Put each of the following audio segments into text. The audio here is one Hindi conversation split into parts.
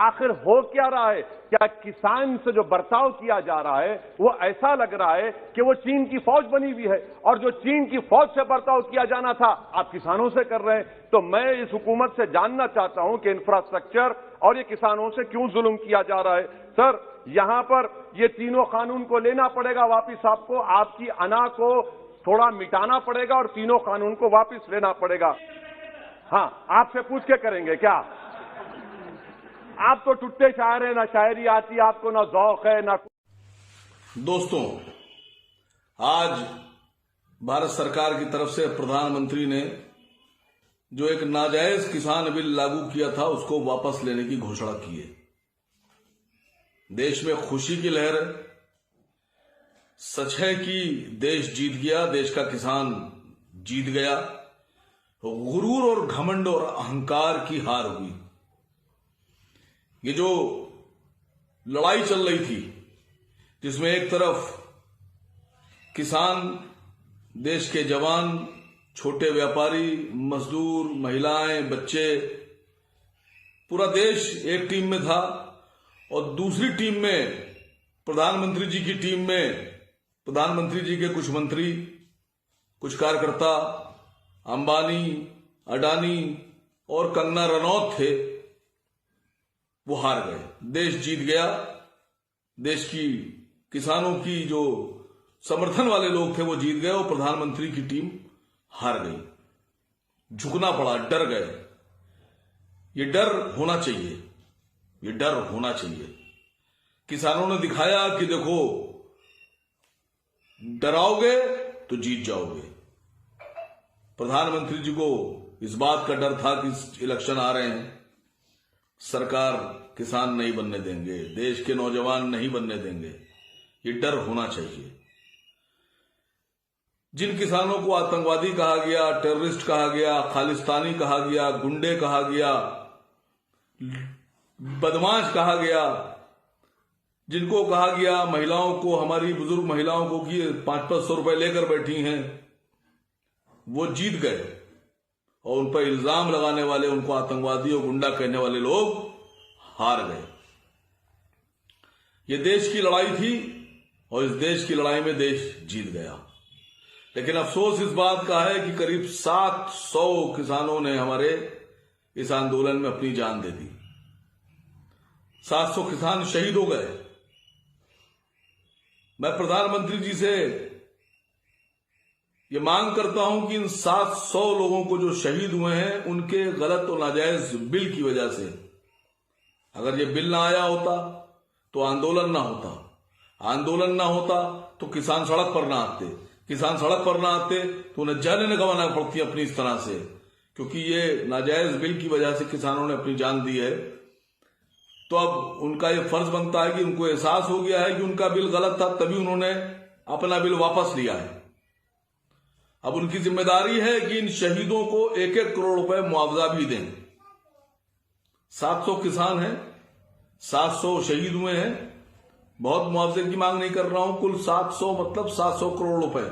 आखिर हो क्या रहा है? क्या किसान से जो बर्ताव किया जा रहा है वो ऐसा लग रहा है कि वो चीन की फौज बनी हुई है, और जो चीन की फौज से बर्ताव किया जाना था आप किसानों से कर रहे हैं। तो मैं इस हुकूमत से जानना चाहता हूं कि इंफ्रास्ट्रक्चर और ये किसानों से क्यों जुल्म किया जा रहा है? सर, यहां पर ये तीनों कानून को लेना पड़ेगा वापिस, आपको आपकी अना को थोड़ा मिटाना पड़ेगा और तीनों कानून को वापिस लेना पड़ेगा। हाँ, आपसे पूछ के करेंगे क्या? आप तो टुट्टे शायर हैं, ना शायरी आती आपको, ना ज़ौक़ है, ना। दोस्तों, आज भारत सरकार की तरफ से प्रधानमंत्री ने जो एक नाजायज किसान बिल लागू किया था उसको वापस लेने की घोषणा की है। देश में खुशी की लहर है। सच है कि देश जीत गया, देश का किसान जीत गया। गुरूर और घमंड और अहंकार की हार हुई। ये जो लड़ाई चल रही थी जिसमें एक तरफ किसान, देश के जवान, छोटे व्यापारी, मजदूर, महिलाएं, बच्चे, पूरा देश एक टीम में था, और दूसरी टीम में प्रधानमंत्री जी की टीम में प्रधानमंत्री जी के कुछ मंत्री, कुछ कार्यकर्ता, अंबानी, अडानी और कंगना रनौत थे, वो हार गए। देश जीत गया। देश की किसानों की जो समर्थन वाले लोग थे वो जीत गए और प्रधानमंत्री की टीम हार गई। झुकना पड़ा, डर गए। ये डर होना चाहिए, ये डर होना चाहिए। किसानों ने दिखाया कि देखो, डराओगे तो जीत जाओगे। प्रधानमंत्री जी को इस बात का डर था कि इलेक्शन आ रहे हैं, सरकार किसान नहीं बनने देंगे, देश के नौजवान नहीं बनने देंगे। ये डर होना चाहिए। जिन किसानों को आतंकवादी कहा गया, टेररिस्ट कहा गया, खालिस्तानी कहा गया, गुंडे कहा गया, बदमाश कहा गया, जिनको कहा गया, महिलाओं को, हमारी बुजुर्ग महिलाओं को कि 500-500 रुपए लेकर बैठी हैं, वो जीत गए। और उन पर इल्जाम लगाने वाले, उनको आतंकवादी और गुंडा कहने वाले लोग हार गए। ये देश की लड़ाई थी और इस देश की लड़ाई में देश जीत गया। लेकिन अफसोस इस बात का है कि करीब 700 किसानों ने हमारे इस आंदोलन में अपनी जान दे दी। 700 किसान शहीद हो गए। मैं प्रधानमंत्री जी से ये मांग करता हूं कि इन 700 लोगों को जो शहीद हुए हैं उनके गलत और नाजायज बिल की वजह से, अगर ये बिल ना आया होता तो आंदोलन ना होता, आंदोलन ना होता तो किसान सड़क पर ना आते, किसान सड़क पर ना आते तो उन्हें जान गंवाना पड़ती अपनी इस तरह से, क्योंकि ये नाजायज बिल की वजह से किसानों ने अपनी जान दी है। तो अब उनका ये फर्ज बनता है कि उनको एहसास हो गया है कि उनका बिल गलत था, तभी उन्होंने अपना बिल वापस लिया है। अब उनकी जिम्मेदारी है कि इन शहीदों को 1-1 करोड़ रुपए मुआवजा भी दें। 700 किसान हैं, 700 शहीद हुए हैं। बहुत मुआवजे की मांग नहीं कर रहा हूं, कुल 700 मतलब 700 करोड़ रुपए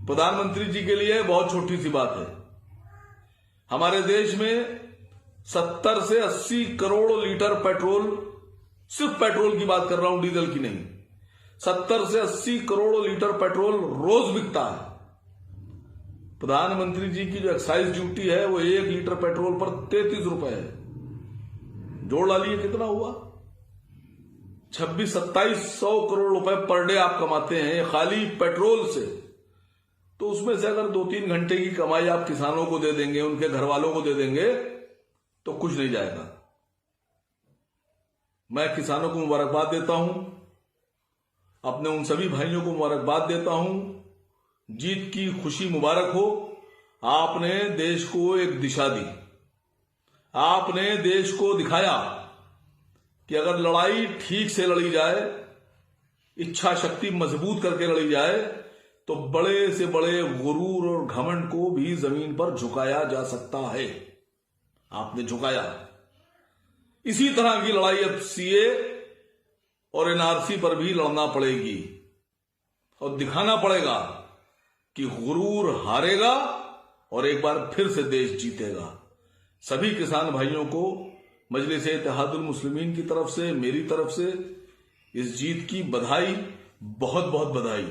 प्रधानमंत्री जी के लिए बहुत छोटी सी बात है। हमारे देश में 70 से 80 करोड़ लीटर पेट्रोल, सिर्फ पेट्रोल की बात कर रहा हूं, डीजल की नहीं, 70 से 80 करोड़ लीटर पेट्रोल रोज बिकता है। प्रधानमंत्री जी की जो एक्साइज ड्यूटी है वो 1 लीटर पेट्रोल पर 33 रुपए है। जोड़ डालिए कितना हुआ, 2600-2700 करोड़ रुपए पर डे आप कमाते हैं खाली पेट्रोल से। तो उसमें से अगर 2-3 घंटे की कमाई आप किसानों को दे देंगे, उनके घर वालों को दे देंगे, तो कुछ नहीं जाएगा। मैं किसानों को मुबारकबाद देता हूं, अपने उन सभी भाइयों को मुबारकबाद देता हूं। जीत की खुशी मुबारक हो। आपने देश को एक दिशा दी, आपने देश को दिखाया कि अगर लड़ाई ठीक से लड़ी जाए, इच्छा शक्ति मजबूत करके लड़ी जाए, तो बड़े से बड़े गुरूर और घमंड को भी जमीन पर झुकाया जा सकता है। आपने झुकाया। इसी तरह की लड़ाई अब सीए और एनआरसी पर भी लड़ना पड़ेगी और दिखाना पड़ेगा कि गुरूर हारेगा और एक बार फिर से देश जीतेगा। सभी किसान भाइयों को मजलिस इत्तेहादुल मुस्लिमीन की तरफ से, मेरी तरफ से इस जीत की बधाई, बहुत बहुत बधाई।